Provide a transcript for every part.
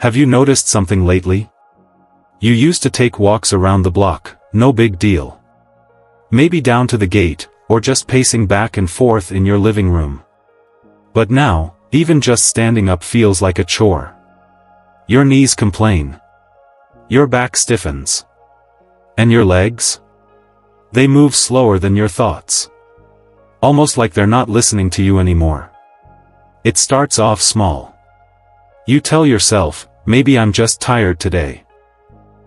Have you noticed something lately? You used to take walks around the block, no big deal. Maybe down to the gate, or just pacing back and forth in your living room. But now, even just standing up feels like a chore. Your knees complain. Your back stiffens. And your legs? They move slower than your thoughts. Almost like they're not listening to you anymore. It starts off small. You tell yourself, maybe I'm just tired today.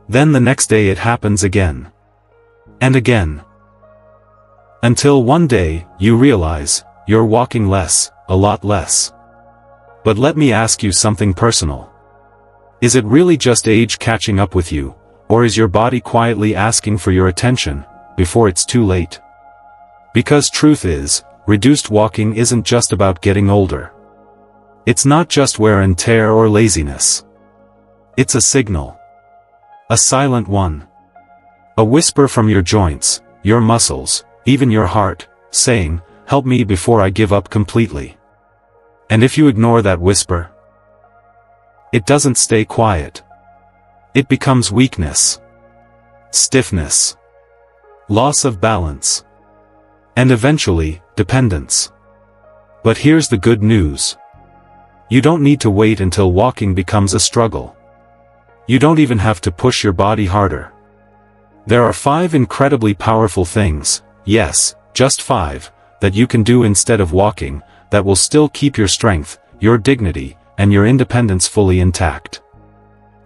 Then the next day it happens again. And again. Until one day, you realize, you're walking less, a lot less. But let me ask you something personal. Is it really just age catching up with you, or is your body quietly asking for your attention, before it's too late? Because truth is, reduced walking isn't just about getting older. It's not just wear and tear or laziness. It's a signal. A silent one. A whisper from your joints, your muscles, even your heart, saying, help me before I give up completely. And if you ignore that whisper, it doesn't stay quiet. It becomes weakness, stiffness, loss of balance, and eventually, dependence. But here's the good news. You don't need to wait until walking becomes a struggle. You don't even have to push your body harder. There are 5 incredibly powerful things, yes, just 5, that you can do instead of walking, that will still keep your strength, your dignity, and your independence fully intact.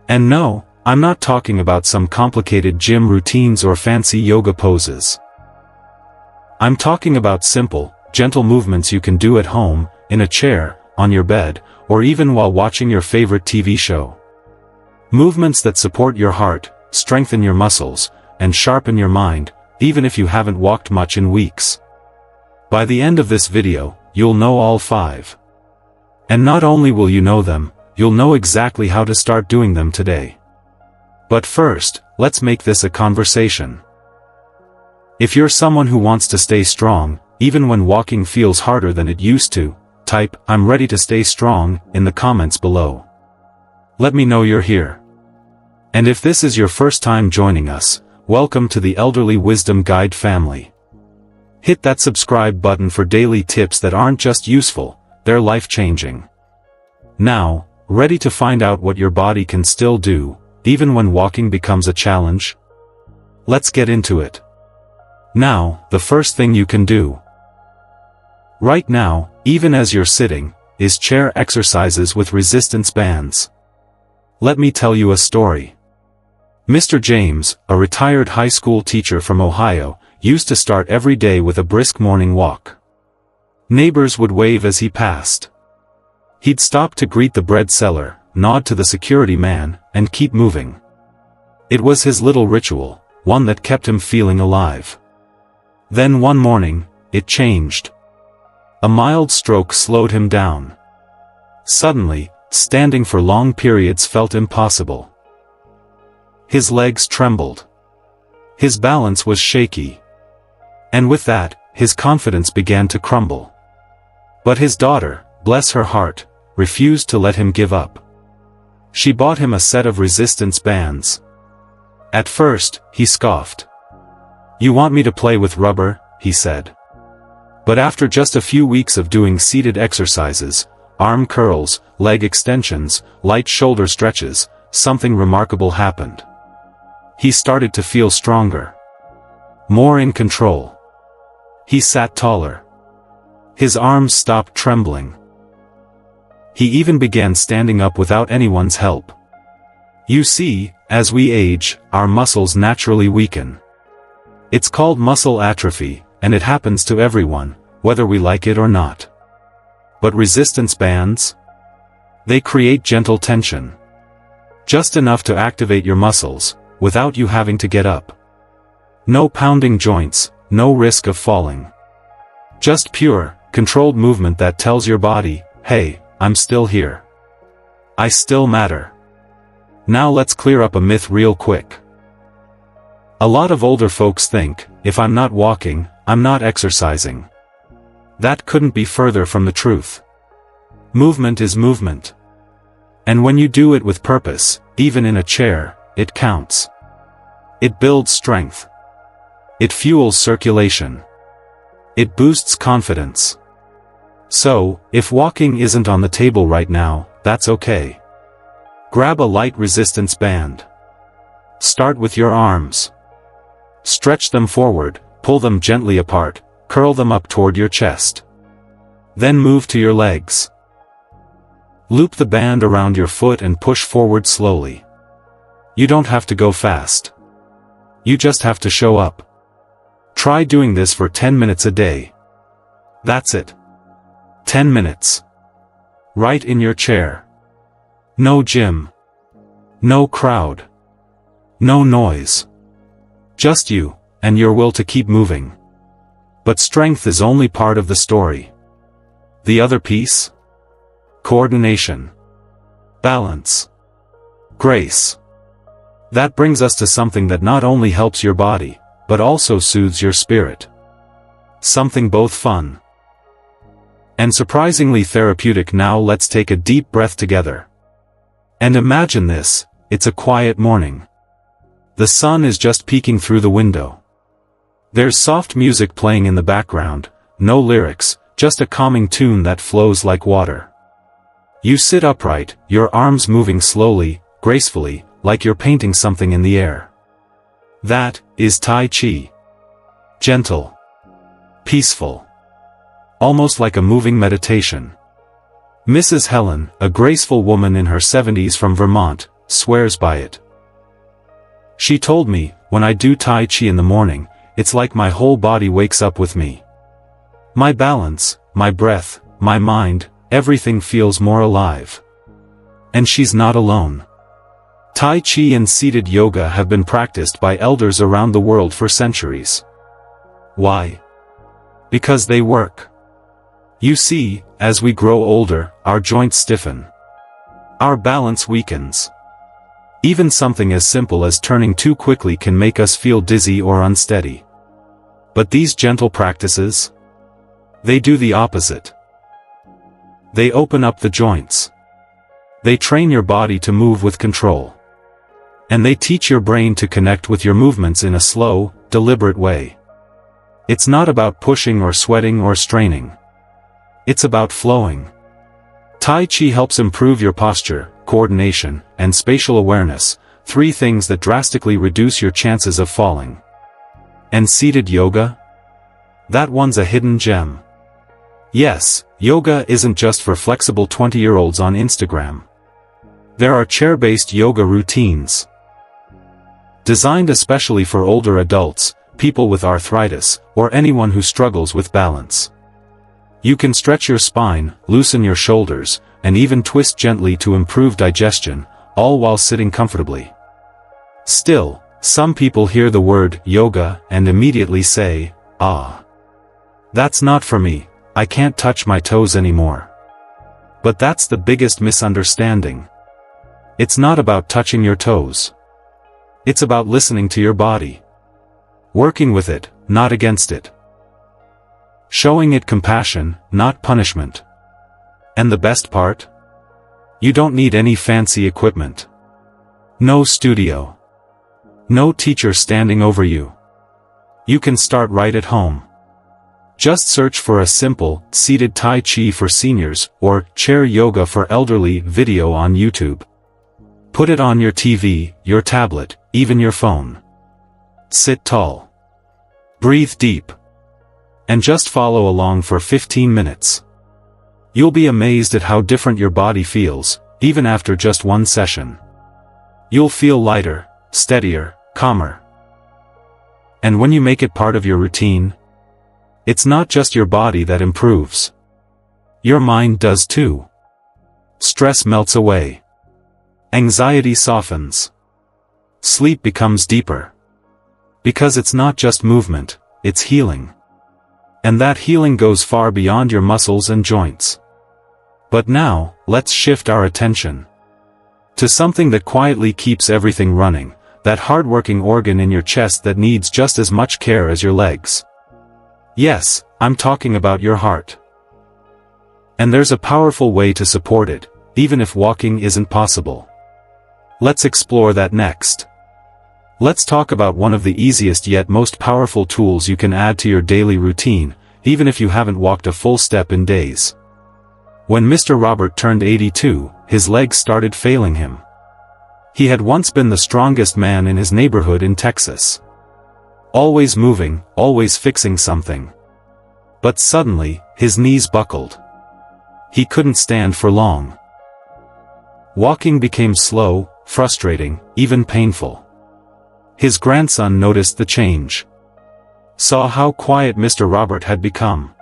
And no, I'm not talking about some complicated gym routines or fancy yoga poses. I'm talking about simple, gentle movements you can do at home, in a chair, on your bed, or even while watching your favorite TV show. Movements that support your heart, strengthen your muscles, and sharpen your mind, even if you haven't walked much in weeks. By the end of this video, you'll know all 5. And not only will you know them, you'll know exactly how to start doing them today. But first, let's make this a conversation. If you're someone who wants to stay strong, even when walking feels harder than it used to, type, I'm ready to stay strong, in the comments below. Let me know you're here. And if this is your first time joining us, welcome to the Elderly Wisdom Guide family. Hit that subscribe button for daily tips that aren't just useful, they're life-changing. Now, ready to find out what your body can still do, even when walking becomes a challenge? Let's get into it. Now, the first thing you can do, right now, even as you're sitting, is chair exercises with resistance bands. Let me tell you a story. Mr. James, a retired high school teacher from Ohio, used to start every day with a brisk morning walk. Neighbors would wave as he passed. He'd stop to greet the bread seller, nod to the security man, and keep moving. It was his little ritual, one that kept him feeling alive. Then one morning, it changed. A mild stroke slowed him down. Suddenly, standing for long periods felt impossible. His legs trembled. His balance was shaky. And with that, his confidence began to crumble. But his daughter, bless her heart, refused to let him give up. She bought him a set of resistance bands. At first, he scoffed. "You want me to play with rubber?" he said. But after just a few weeks of doing seated exercises, arm curls, leg extensions, light shoulder stretches, something remarkable happened. He started to feel stronger. More in control. He sat taller. His arms stopped trembling. He even began standing up without anyone's help. You see, as we age, our muscles naturally weaken. It's called muscle atrophy, and it happens to everyone, whether we like it or not. But resistance bands? They create gentle tension. Just enough to activate your muscles, without you having to get up. No pounding joints, no risk of falling. Just pure, controlled movement that tells your body, hey, I'm still here. I still matter. Now let's clear up a myth real quick. A lot of older folks think, if I'm not walking, I'm not exercising. That couldn't be further from the truth. Movement is movement. And when you do it with purpose, even in a chair, it counts. It builds strength. It fuels circulation. It boosts confidence. So, if walking isn't on the table right now, that's okay. Grab a light resistance band. Start with your arms. Stretch them forward, pull them gently apart, curl them up toward your chest. Then move to your legs. Loop the band around your foot and push forward slowly. You don't have to go fast. You just have to show up. Try doing this for 10 minutes a day. That's it. 10 minutes. Right in your chair. No gym. No crowd. No noise. Just you, and your will to keep moving. But strength is only part of the story. The other piece? Coordination. Balance. Grace. That brings us to something that not only helps your body, but also soothes your spirit. Something both fun and surprisingly therapeutic. Now let's take a deep breath together. And imagine this, it's a quiet morning. The sun is just peeking through the window. There's soft music playing in the background, no lyrics, just a calming tune that flows like water. You sit upright, your arms moving slowly, gracefully, like you're painting something in the air. That is Tai Chi. Gentle. Peaceful. Almost like a moving meditation. Mrs. Helen, a graceful woman in her 70s from Vermont, swears by it. She told me, when I do Tai Chi in the morning, it's like my whole body wakes up with me. My balance, my breath, my mind, everything feels more alive. And she's not alone. Tai Chi and seated yoga have been practiced by elders around the world for centuries. Why? Because they work. You see, as we grow older, our joints stiffen. Our balance weakens. Even something as simple as turning too quickly can make us feel dizzy or unsteady. But these gentle practices? They do the opposite. They open up the joints. They train your body to move with control. And they teach your brain to connect with your movements in a slow, deliberate way. It's not about pushing or sweating or straining. It's about flowing. Tai Chi helps improve your posture, coordination, and spatial awareness, 3 things that drastically reduce your chances of falling. And seated yoga? That one's a hidden gem. Yes, yoga isn't just for flexible 20-year-olds on Instagram. There are chair-based yoga routines. Designed especially for older adults, people with arthritis, or anyone who struggles with balance. You can stretch your spine, loosen your shoulders, and even twist gently to improve digestion, all while sitting comfortably. Still, some people hear the word yoga and immediately say, "Ah, that's not for me, I can't touch my toes anymore." But that's the biggest misunderstanding. It's not about touching your toes. It's about listening to your body. Working with it, not against it. Showing it compassion, not punishment. And the best part? You don't need any fancy equipment. No studio. No teacher standing over you. You can start right at home. Just search for a simple, seated Tai Chi for seniors, or chair yoga for elderly video on YouTube. Put it on your TV, your tablet, even your phone. Sit tall. Breathe deep. And just follow along for 15 minutes. You'll be amazed at how different your body feels, even after just one session. You'll feel lighter, steadier, calmer. And when you make it part of your routine, it's not just your body that improves. Your mind does too. Stress melts away. Anxiety softens. Sleep becomes deeper. Because it's not just movement, it's healing. And that healing goes far beyond your muscles and joints. But now, let's shift our attention to something that quietly keeps everything running, that hard-working organ in your chest that needs just as much care as your legs. Yes, I'm talking about your heart. And there's a powerful way to support it, even if walking isn't possible. Let's explore that next. Let's talk about one of the easiest yet most powerful tools you can add to your daily routine, even if you haven't walked a full step in days. When Mr. Robert turned 82, his legs started failing him. He had once been the strongest man in his neighborhood in Texas. Always moving, always fixing something. But suddenly, his knees buckled. He couldn't stand for long. Walking became slow, frustrating, even painful. His grandson noticed the change. Saw how quiet Mr. Robert had become.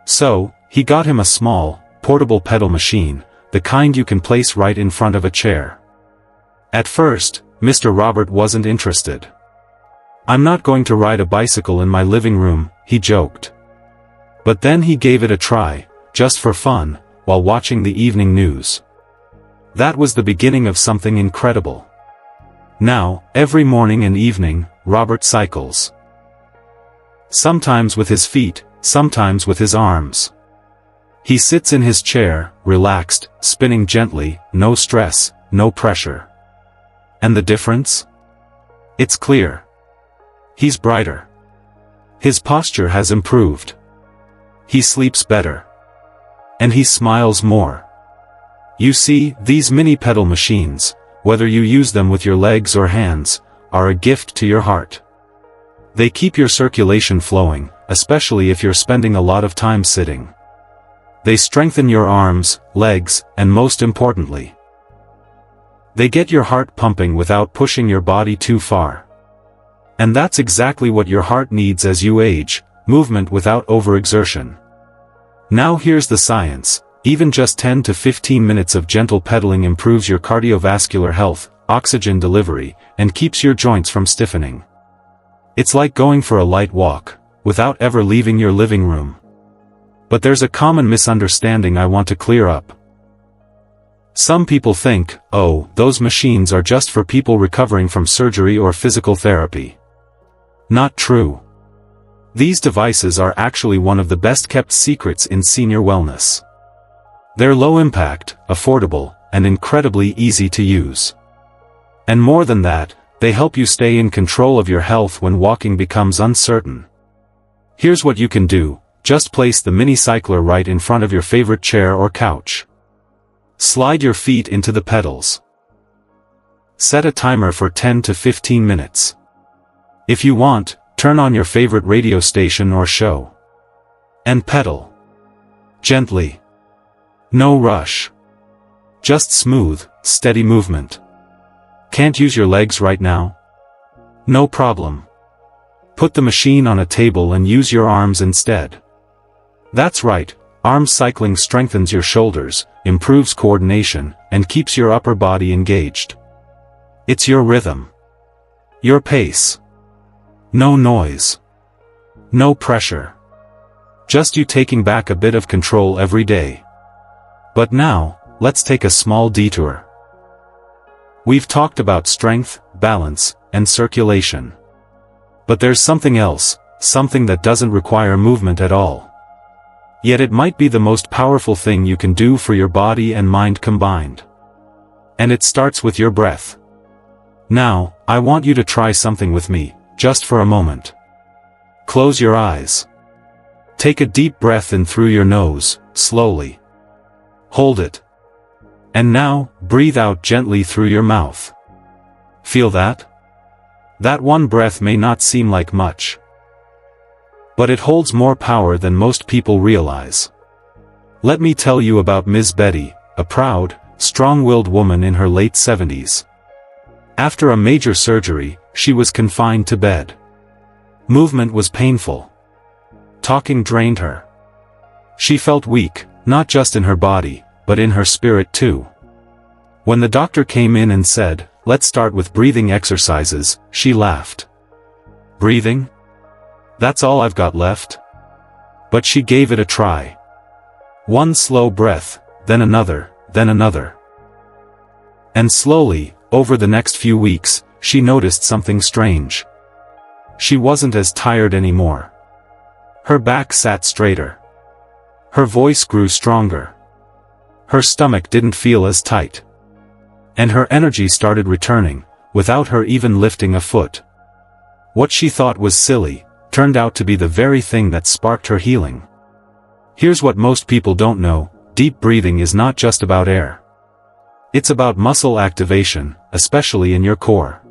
So, he got him a small, portable pedal machine, the kind you can place right in front of a chair. At first, Mr. Robert wasn't interested. "I'm not going to ride a bicycle in my living room," he joked. But then he gave it a try, just for fun, while watching the evening news. That was the beginning of something incredible. Now, every morning and evening, Robert cycles. Sometimes with his feet, sometimes with his arms. He sits in his chair, relaxed, spinning gently, no stress, no pressure. And the difference? It's clear. He's brighter. His posture has improved. He sleeps better. And he smiles more. You see, these mini pedal machines, whether you use them with your legs or hands, are a gift to your heart. They keep your circulation flowing, especially if you're spending a lot of time sitting. They strengthen your arms, legs, and most importantly, they get your heart pumping without pushing your body too far. And that's exactly what your heart needs as you age, movement without overexertion. Now here's the science. Even just 10 to 15 minutes of gentle pedaling improves your cardiovascular health, oxygen delivery, and keeps your joints from stiffening. It's like going for a light walk, without ever leaving your living room. But there's a common misunderstanding I want to clear up. Some people think, oh, those machines are just for people recovering from surgery or physical therapy. Not true. These devices are actually one of the best-kept secrets in senior wellness. They're low-impact, affordable, and incredibly easy to use. And more than that, they help you stay in control of your health when walking becomes uncertain. Here's what you can do: just place the mini cycler right in front of your favorite chair or couch. Slide your feet into the pedals. Set a timer for 10 to 15 minutes. If you want, turn on your favorite radio station or show. And pedal. Gently. No rush. Just smooth, steady movement. Can't use your legs right now? No problem. Put the machine on a table and use your arms instead. That's right, arm cycling strengthens your shoulders, improves coordination, and keeps your upper body engaged. It's your rhythm. Your pace. No noise. No pressure. Just you taking back a bit of control every day. But now, let's take a small detour. We've talked about strength, balance, and circulation. But there's something else, something that doesn't require movement at all. Yet it might be the most powerful thing you can do for your body and mind combined. And it starts with your breath. Now, I want you to try something with me, just for a moment. Close your eyes. Take a deep breath in through your nose, slowly. Hold it. And now, breathe out gently through your mouth. Feel that? That one breath may not seem like much. But it holds more power than most people realize. Let me tell you about Ms. Betty, a proud, strong-willed woman in her late 70s. After a major surgery, she was confined to bed. Movement was painful. Talking drained her. She felt weak, not just in her body, but in her spirit too. When the doctor came in and said, "Let's start with breathing exercises," she laughed. Breathing? That's all I've got left? But she gave it a try. One slow breath, then another, then another. And slowly, over the next few weeks, she noticed something strange. She wasn't as tired anymore. Her back sat straighter. Her voice grew stronger. her stomach didn't feel as tight. And her energy started returning, without her even lifting a foot. What she thought was silly, turned out to be the very thing that sparked her healing. Here's what most people don't know: deep breathing is not just about air. It's about muscle activation, especially in your core.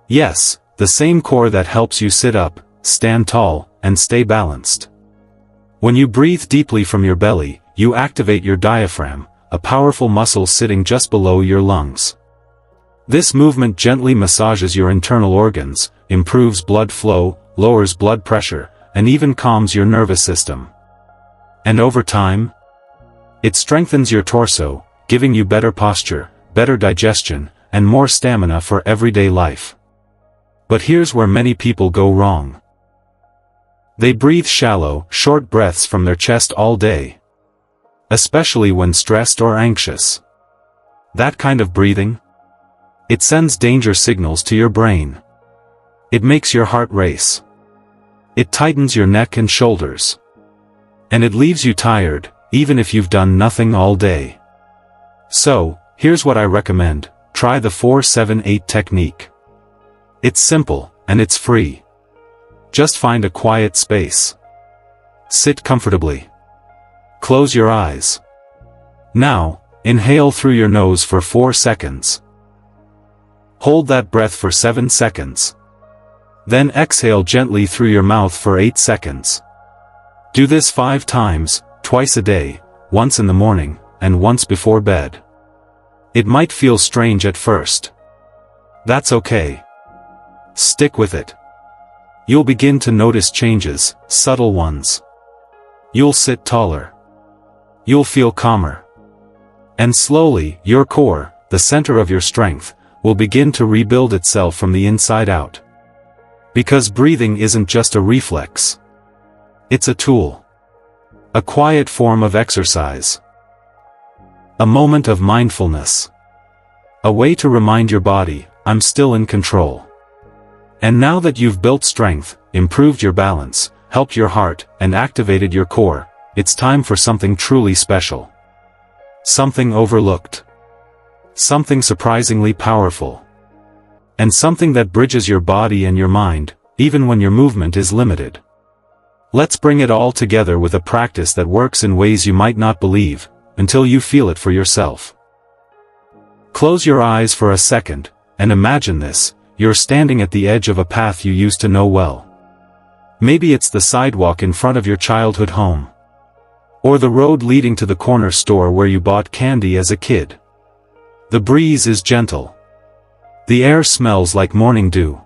Yes, the same core that helps you sit up, stand tall, and stay balanced. When you breathe deeply from your belly, you activate your diaphragm, a powerful muscle sitting just below your lungs. This movement gently massages your internal organs, improves blood flow, lowers blood pressure, and even calms your nervous system. And over time, it strengthens your torso, giving you better posture, better digestion, and more stamina for everyday life. But here's where many people go wrong. They breathe shallow, short breaths from their chest all day. Especially when stressed or anxious. That kind of breathing? It sends danger signals to your brain. It makes your heart race. It tightens your neck and shoulders. And it leaves you tired, even if you've done nothing all day. So, here's what I recommend: try the 4-7-8 technique. It's simple, and it's free. Just find a quiet space. Sit comfortably. Close your eyes. Now, inhale through your nose for 4 seconds. Hold that breath for 7 seconds. Then exhale gently through your mouth for 8 seconds. Do this 5 times, twice a day, once in the morning, and once before bed. It might feel strange at first. That's okay. Stick with it. You'll begin to notice changes, subtle ones. You'll sit taller. You'll feel calmer. And slowly, your core, the center of your strength, will begin to rebuild itself from the inside out. Because breathing isn't just a reflex. It's a tool. A quiet form of exercise. A moment of mindfulness. A way to remind your body, I'm still in control. And now that you've built strength, improved your balance, helped your heart, and activated your core, it's time for something truly special. Something overlooked. Something surprisingly powerful. And something that bridges your body and your mind, even when your movement is limited. Let's bring it all together with a practice that works in ways you might not believe, until you feel it for yourself. Close your eyes for a second, and imagine this: you're standing at the edge of a path you used to know well. Maybe it's the sidewalk in front of your childhood home. Or the road leading to the corner store where you bought candy as a kid. The breeze is gentle. The air smells like morning dew.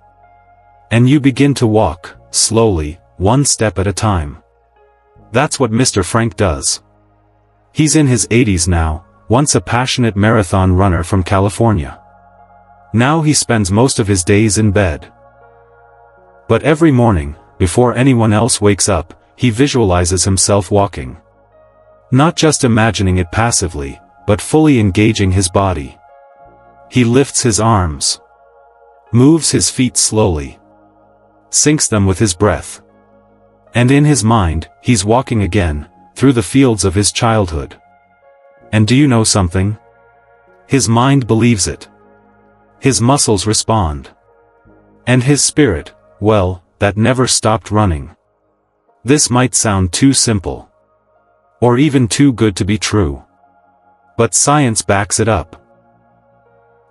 And you begin to walk, slowly, one step at a time. That's what Mr. Frank does. He's in his 80s now, once a passionate marathon runner from California. Now he spends most of his days in bed. But every morning, before anyone else wakes up, he visualizes himself walking. Not just imagining it passively, but fully engaging his body. He lifts his arms. Moves his feet slowly. Syncs them with his breath. And in his mind, he's walking again, through the fields of his childhood. And do you know something? His mind believes it. His muscles respond. And his spirit, well, that never stopped running. This might sound too simple. Or even too good to be true. But science backs it up.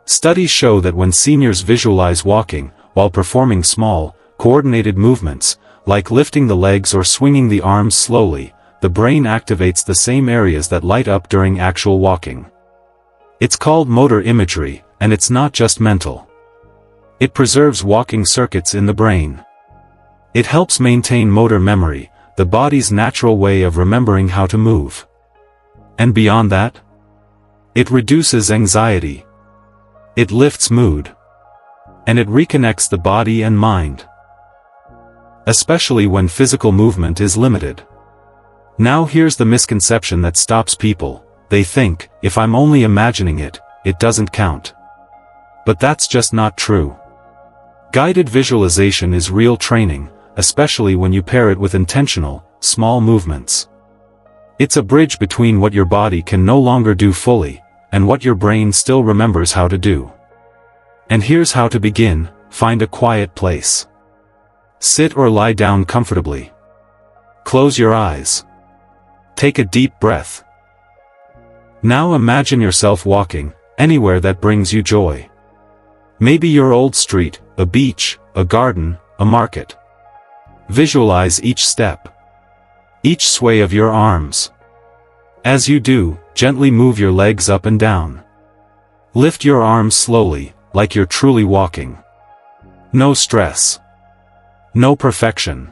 Studies show that when seniors visualize walking, while performing small, coordinated movements, like lifting the legs or swinging the arms slowly, the brain activates the same areas that light up during actual walking. It's called motor imagery, and it's not just mental. It preserves walking circuits in the brain. It helps maintain motor memory, the body's natural way of remembering how to move. And beyond that, it reduces anxiety. It lifts mood. And it reconnects the body and mind. Especially when physical movement is limited. Now here's the misconception that stops people. They think, if I'm only imagining it, it doesn't count. But that's just not true. Guided visualization is real training, especially when you pair it with intentional, small movements. It's a bridge between what your body can no longer do fully, and what your brain still remembers how to do. And here's how to begin: find a quiet place. Sit or lie down comfortably. Close your eyes. Take a deep breath. Now imagine yourself walking, anywhere that brings you joy. Maybe your old street, a beach, a garden, a market. Visualize each step, each sway of your arms. As you do, gently move your legs up and down. Lift your arms slowly, like you're truly walking. No stress. No perfection.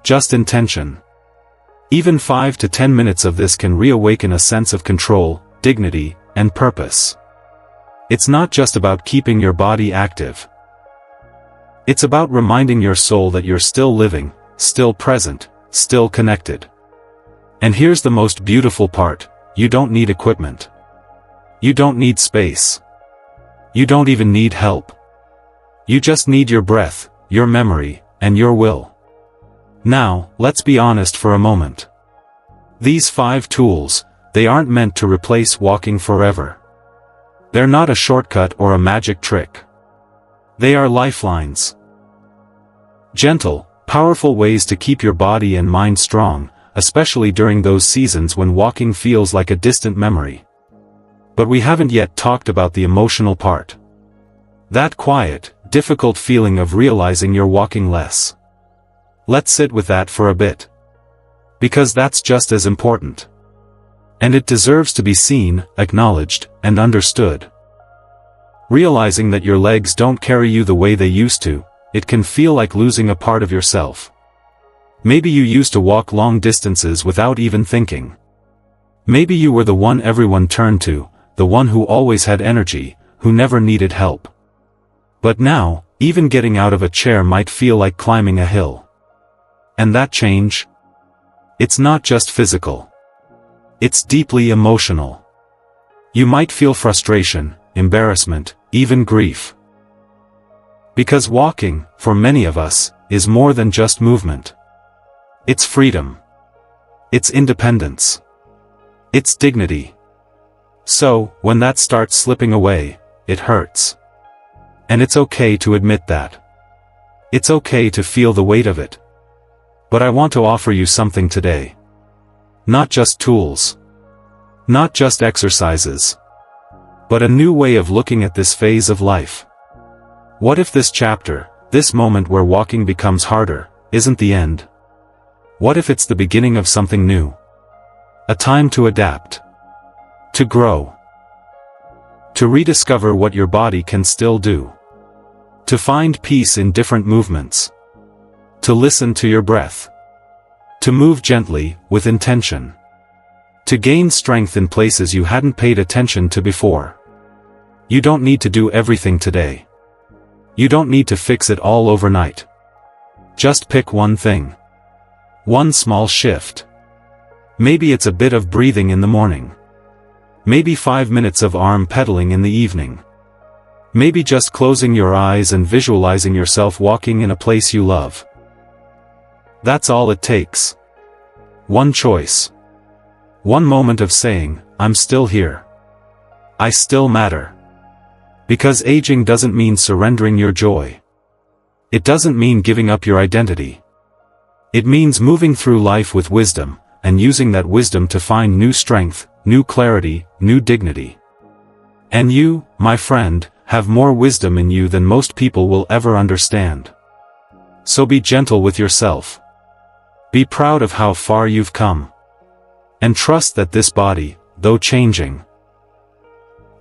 Just intention. Even 5 to 10 minutes of this can reawaken a sense of control, dignity, and purpose. It's not just about keeping your body active. It's about reminding your soul that you're still living, still present, still connected. And here's the most beautiful part: you don't need equipment. You don't need space. You don't even need help. You just need your breath, your memory, and your will. Now, let's be honest for a moment. These 5 tools, they aren't meant to replace walking forever. They're not a shortcut or a magic trick. They are lifelines. Gentle, powerful ways to keep your body and mind strong, especially during those seasons when walking feels like a distant memory. But we haven't yet talked about the emotional part. That quiet, difficult feeling of realizing you're walking less. Let's sit with that for a bit. Because that's just as important. And it deserves to be seen, acknowledged, and understood. Realizing that your legs don't carry you the way they used to, it can feel like losing a part of yourself. Maybe you used to walk long distances without even thinking. Maybe you were the one everyone turned to, the one who always had energy, who never needed help. But now, even getting out of a chair might feel like climbing a hill. And that change? It's not just physical. It's deeply emotional. You might feel frustration, embarrassment, even grief. Because walking, for many of us, is more than just movement. It's freedom. It's independence. It's dignity. So, when that starts slipping away, it hurts. And it's okay to admit that. It's okay to feel the weight of it. But I want to offer you something today. Not just tools. Not just exercises. But a new way of looking at this phase of life. What if this chapter, this moment where walking becomes harder, isn't the end? What if it's the beginning of something new? A time to adapt. To grow. To rediscover what your body can still do. To find peace in different movements. To listen to your breath. To move gently, with intention. To gain strength in places you hadn't paid attention to before. You don't need to do everything today. You don't need to fix it all overnight. Just pick one thing. One small shift. Maybe it's a bit of breathing in the morning. Maybe 5 minutes of arm pedaling in the evening. Maybe just closing your eyes and visualizing yourself walking in a place you love. That's all it takes. One choice. One moment of saying, I'm still here. I still matter. Because aging doesn't mean surrendering your joy. It doesn't mean giving up your identity. It means moving through life with wisdom, and using that wisdom to find new strength, new clarity, new dignity. And you, my friend, have more wisdom in you than most people will ever understand. So be gentle with yourself. Be proud of how far you've come. And trust that this body, though changing,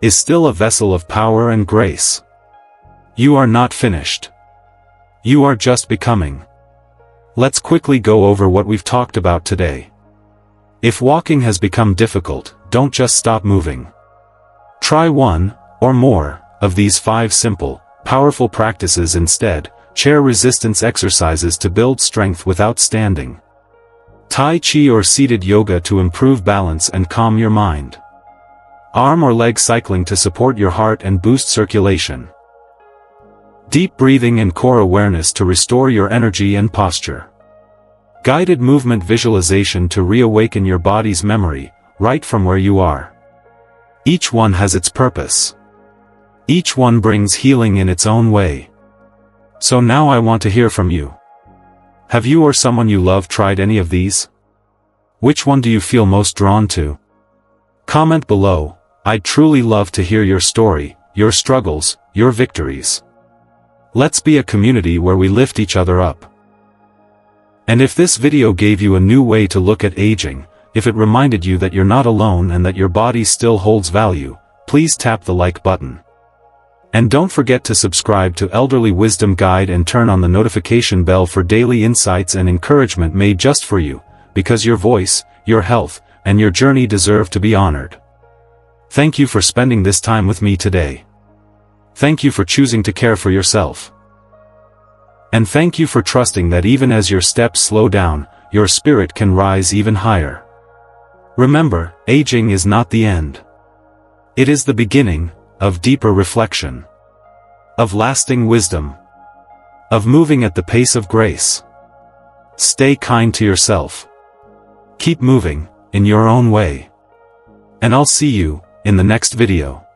is still a vessel of power and grace. You are not finished. You are just becoming. Let's quickly go over what we've talked about today. If walking has become difficult, don't just stop moving. Try one, or more, of these 5 simple, powerful practices instead. Chair resistance exercises to build strength without standing. Tai Chi or seated yoga to improve balance and calm your mind. Arm or leg cycling to support your heart and boost circulation. Deep breathing and core awareness to restore your energy and posture. Guided movement visualization to reawaken your body's memory, right from where you are. Each one has its purpose. Each one brings healing in its own way. So now I want to hear from you. Have you or someone you love tried any of these? Which one do you feel most drawn to? Comment below. I'd truly love to hear your story, your struggles, your victories. Let's be a community where we lift each other up. And if this video gave you a new way to look at aging, if it reminded you that you're not alone and that your body still holds value, please tap the like button. And don't forget to subscribe to Elderly Wisdom Guide and turn on the notification bell for daily insights and encouragement made just for you, because your voice, your health, and your journey deserve to be honored. Thank you for spending this time with me today. Thank you for choosing to care for yourself. And thank you for trusting that even as your steps slow down, your spirit can rise even higher. Remember, aging is not the end. It is the beginning of deeper reflection, of lasting wisdom, of moving at the pace of grace. Stay kind to yourself. Keep moving, in your own way. And I'll see you in the next video.